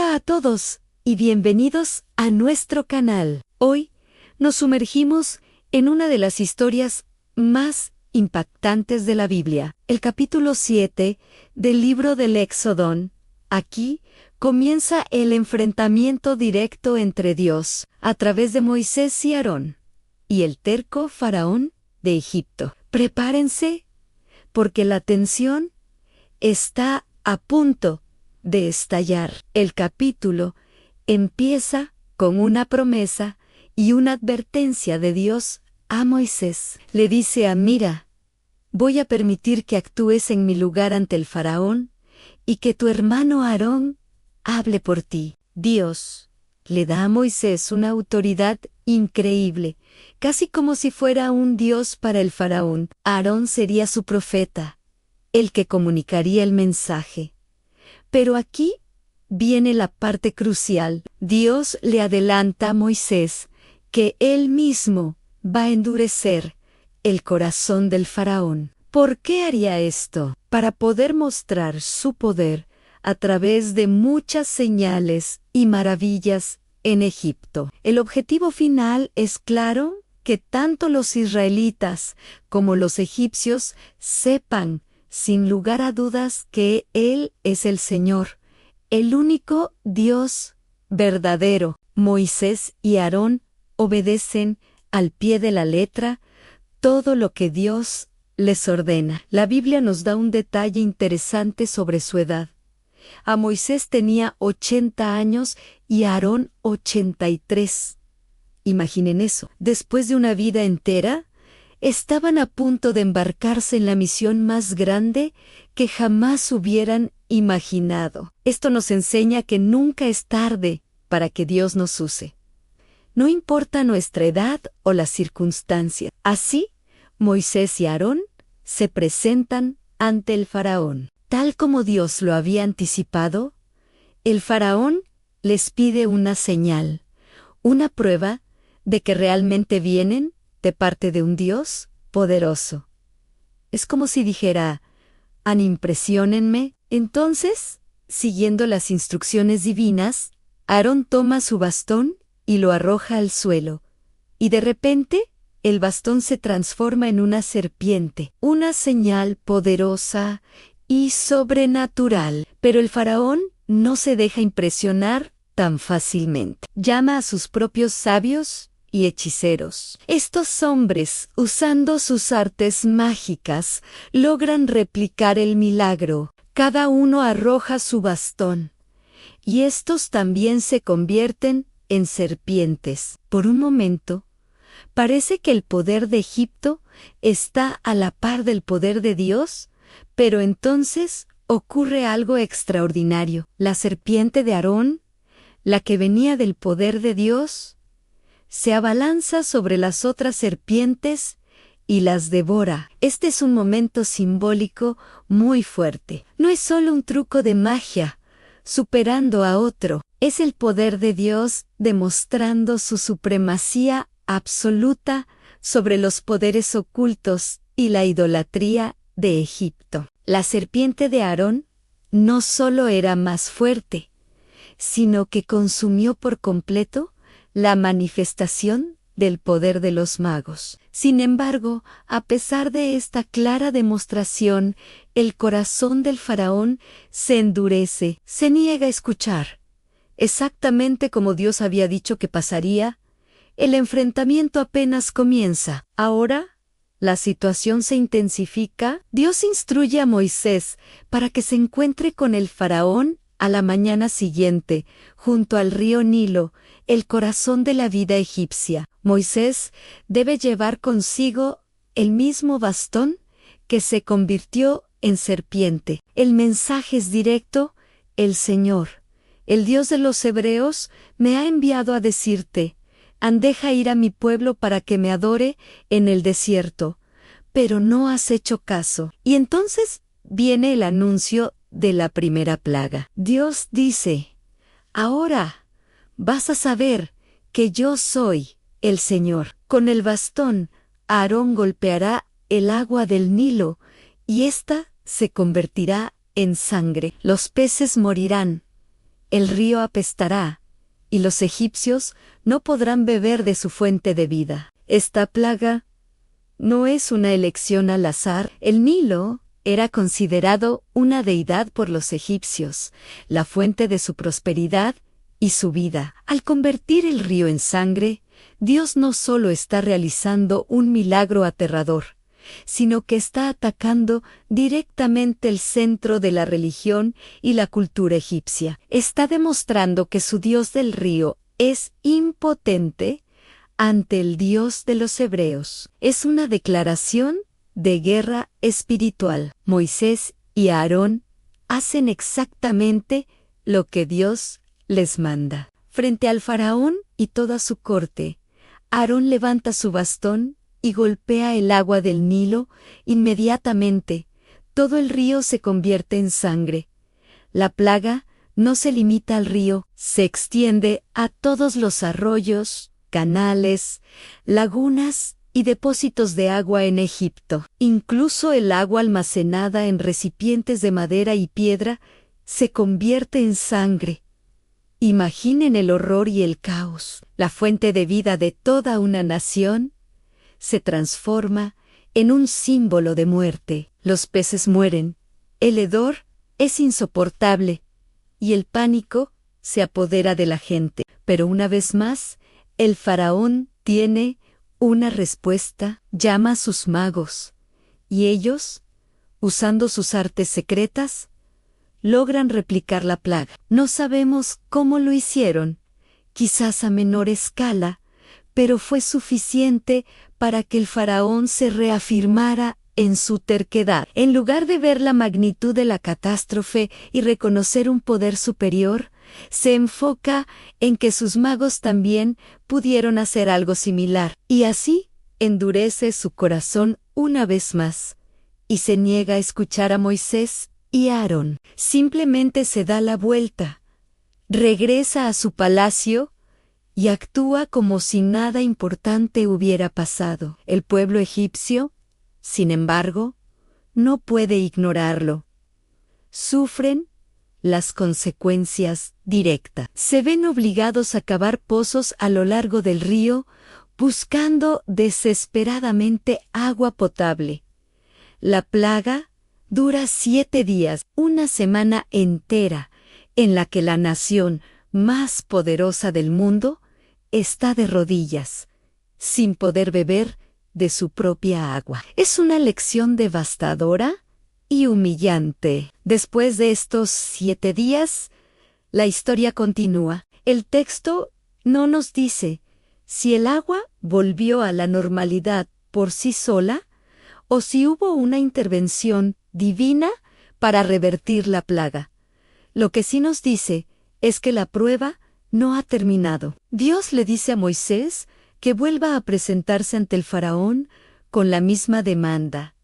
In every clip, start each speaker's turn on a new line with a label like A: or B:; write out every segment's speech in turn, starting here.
A: Hola a todos y bienvenidos a nuestro canal. Hoy nos sumergimos en una de las historias más impactantes de la Biblia, el capítulo 7 del libro del Éxodo. Aquí comienza el enfrentamiento directo entre Dios, a través de Moisés y Aarón, y el terco faraón de Egipto. Prepárense, porque la tensión está a punto de estallar. El capítulo empieza con una promesa y una advertencia de Dios a Moisés. Le dice: mira, voy a permitir que actúes en mi lugar ante el faraón y que tu hermano Aarón hable por ti. Dios le da a Moisés una autoridad increíble, casi como si fuera un dios para el faraón. Aarón sería su profeta, el que comunicaría el mensaje. Pero aquí viene la parte crucial. Dios le adelanta a Moisés que él mismo va a endurecer el corazón del faraón. ¿Por qué haría esto? Para poder mostrar su poder a través de muchas señales y maravillas en Egipto. El objetivo final es claro: que tanto los israelitas como los egipcios sepan sin lugar a dudas que Él es el Señor, el único Dios verdadero. Moisés y Aarón obedecen al pie de la letra todo lo que Dios les ordena. La Biblia nos da un detalle interesante sobre su edad. A Moisés tenía 80 años y a Aarón 83. Imaginen eso. Después de una vida entera, estaban a punto de embarcarse en la misión más grande que jamás hubieran imaginado. Esto nos enseña que nunca es tarde para que Dios nos use. No importa nuestra edad o las circunstancias. Así, Moisés y Aarón se presentan ante el faraón. Tal como Dios lo había anticipado, el faraón les pide una señal, una prueba de que realmente vienen de parte de un Dios poderoso. Es como si dijera: impresionenme. Entonces, siguiendo las instrucciones divinas, Aarón toma su bastón y lo arroja al suelo, y de repente el bastón se transforma en una serpiente, una señal poderosa y sobrenatural. Pero el faraón no se deja impresionar tan fácilmente. Llama a sus propios sabios y hechiceros. Estos hombres, usando sus artes mágicas, logran replicar el milagro. Cada uno arroja su bastón, y estos también se convierten en serpientes. Por un momento, parece que el poder de Egipto está a la par del poder de Dios, pero entonces ocurre algo extraordinario. La serpiente de Aarón, la que venía del poder de Dios, se abalanza sobre las otras serpientes y las devora. Este es un momento simbólico muy fuerte. No es solo un truco de magia, superando a otro. Es el poder de Dios demostrando su supremacía absoluta sobre los poderes ocultos y la idolatría de Egipto. La serpiente de Aarón no solo era más fuerte, sino que consumió por completo la manifestación del poder de los magos. Sin embargo, a pesar de esta clara demostración, el corazón del faraón se endurece, se niega a escuchar. Exactamente como Dios había dicho que pasaría, el enfrentamiento apenas comienza. Ahora, la situación se intensifica. Dios instruye a Moisés para que se encuentre con el faraón a la mañana siguiente, junto al río Nilo, el corazón de la vida egipcia. Moisés debe llevar consigo el mismo bastón que se convirtió en serpiente. El mensaje es directo: el Señor, el Dios de los hebreos, me ha enviado a decirte: deja ir a mi pueblo para que me adore en el desierto. Pero no has hecho caso. Y entonces viene el anuncio de la primera plaga. Dios dice: ahora vas a saber que yo soy el Señor. Con el bastón, Aarón golpeará el agua del Nilo, y ésta se convertirá en sangre. Los peces morirán, el río apestará, y los egipcios no podrán beber de su fuente de vida. Esta plaga no es una elección al azar. El Nilo era considerado una deidad por los egipcios, la fuente de su prosperidad y su vida. Al convertir el río en sangre, Dios no solo está realizando un milagro aterrador, sino que está atacando directamente el centro de la religión y la cultura egipcia. Está demostrando que su Dios del río es impotente ante el Dios de los hebreos. Es una declaración de guerra espiritual. Moisés y Aarón hacen exactamente lo que Dios les manda. Frente al faraón y toda su corte, Aarón levanta su bastón y golpea el agua del Nilo. Inmediatamente, todo el río se convierte en sangre. La plaga no se limita al río, se extiende a todos los arroyos, canales, lagunas y depósitos de agua en Egipto. Incluso el agua almacenada en recipientes de madera y piedra se convierte en sangre. Imaginen el horror y el caos. La fuente de vida de toda una nación se transforma en un símbolo de muerte. Los peces mueren, el hedor es insoportable y el pánico se apodera de la gente. Pero una vez más, el faraón tiene una respuesta. Llama a sus magos y ellos, usando sus artes secretas, logran replicar la plaga. No sabemos cómo lo hicieron, quizás a menor escala, pero fue suficiente para que el faraón se reafirmara en su terquedad. En lugar de ver la magnitud de la catástrofe y reconocer un poder superior, se enfoca en que sus magos también pudieron hacer algo similar, y así endurece su corazón una vez más, y se niega a escuchar a Moisés y a Aarón. Simplemente se da la vuelta, regresa a su palacio y actúa como si nada importante hubiera pasado. El pueblo egipcio, sin embargo, no puede ignorarlo. Sufren las consecuencias directas. Se ven obligados a cavar pozos a lo largo del río, buscando desesperadamente agua potable. La plaga dura 7 días, una semana entera, en la que la nación más poderosa del mundo está de rodillas, sin poder beber de su propia agua. Es una lección devastadora y humillante. Después de estos 7 días, la historia continúa. El texto no nos dice si el agua volvió a la normalidad por sí sola o si hubo una intervención divina para revertir la plaga. Lo que sí nos dice es que la prueba no ha terminado. Dios le dice a Moisés que vuelva a presentarse ante el faraón con la misma demanda: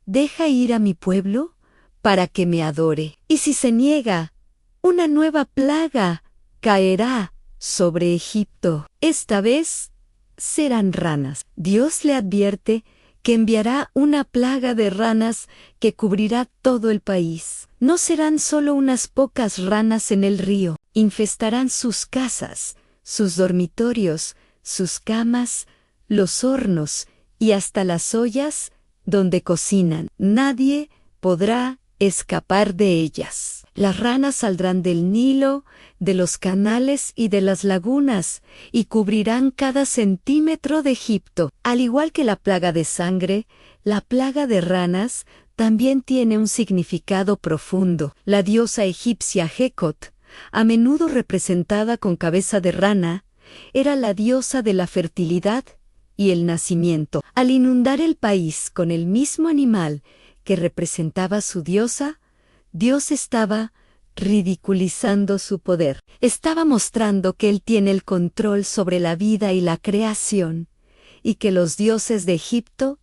A: deja ir a mi pueblo para que me adore. Y si se niega, una nueva plaga caerá sobre Egipto. Esta vez serán ranas. Dios le advierte que enviará una plaga de ranas que cubrirá todo el país. No serán solo unas pocas ranas en el río, infestarán sus casas, sus dormitorios, sus camas, los hornos y hasta las ollas donde cocinan. Nadie podrá escapar de ellas. Las ranas saldrán del Nilo, de los canales y de las lagunas, y cubrirán cada centímetro de Egipto. Al igual que la plaga de sangre, la plaga de ranas también tiene un significado profundo. La diosa egipcia Hecot, a menudo representada con cabeza de rana, era la diosa de la fertilidad y el nacimiento. Al inundar el país con el mismo animal que representaba su diosa, Dios estaba ridiculizando su poder. Estaba mostrando que Él tiene el control sobre la vida y la creación, y que los dioses de Egipto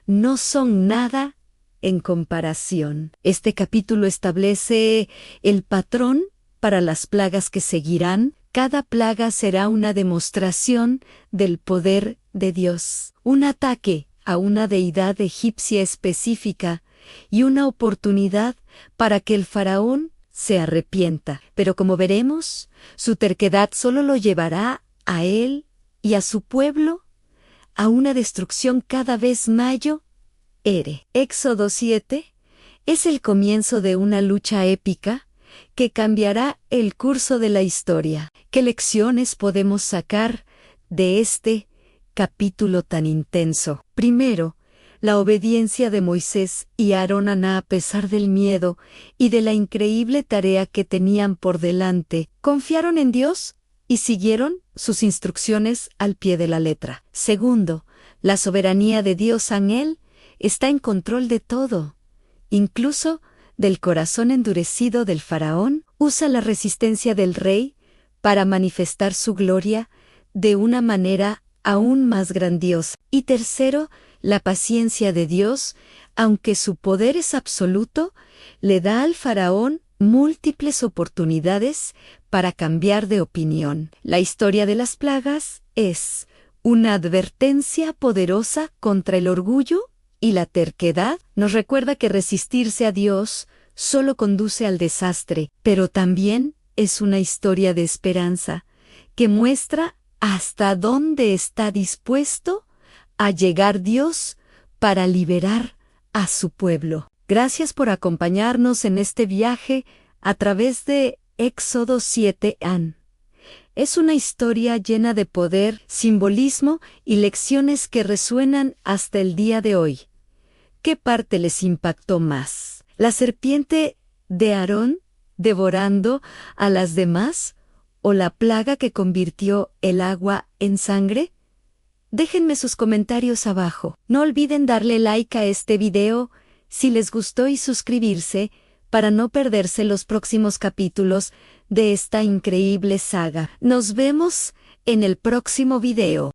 A: no son nada en comparación. Este capítulo establece el patrón para las plagas que seguirán. Cada plaga será una demostración del poder de Dios, un ataque a una deidad egipcia específica y una oportunidad para que el faraón se arrepienta. Pero como veremos, su terquedad solo lo llevará a él y a su pueblo a una destrucción cada vez mayor. Éxodo 7 es el comienzo de una lucha épica que cambiará el curso de la historia. ¿Qué lecciones podemos sacar de este capítulo tan intenso? Primero, la obediencia de Moisés y Aarón a pesar del miedo y de la increíble tarea que tenían por delante, confiaron en Dios y siguieron sus instrucciones al pie de la letra. Segundo, la soberanía de Dios en él está en control de todo, incluso del corazón endurecido del faraón. Usa la resistencia del rey para manifestar su gloria de una manera aún más grandiosa. Y tercero, la paciencia de Dios, aunque su poder es absoluto, le da al faraón múltiples oportunidades para cambiar de opinión. La historia de las plagas es una advertencia poderosa contra el orgullo y la terquedad. Nos recuerda que resistirse a Dios solo conduce al desastre, pero también es una historia de esperanza que muestra hasta dónde está dispuesto a llegar Dios para liberar a su pueblo. Gracias por acompañarnos en este viaje a través de Éxodo 7. Es una historia llena de poder, simbolismo y lecciones que resuenan hasta el día de hoy. ¿Qué parte les impactó más? ¿La serpiente de Aarón devorando a las demás o la plaga que convirtió el agua en sangre? Déjenme sus comentarios abajo. No olviden darle like a este video si les gustó y suscribirse para no perderse los próximos capítulos de esta increíble saga. Nos vemos en el próximo video.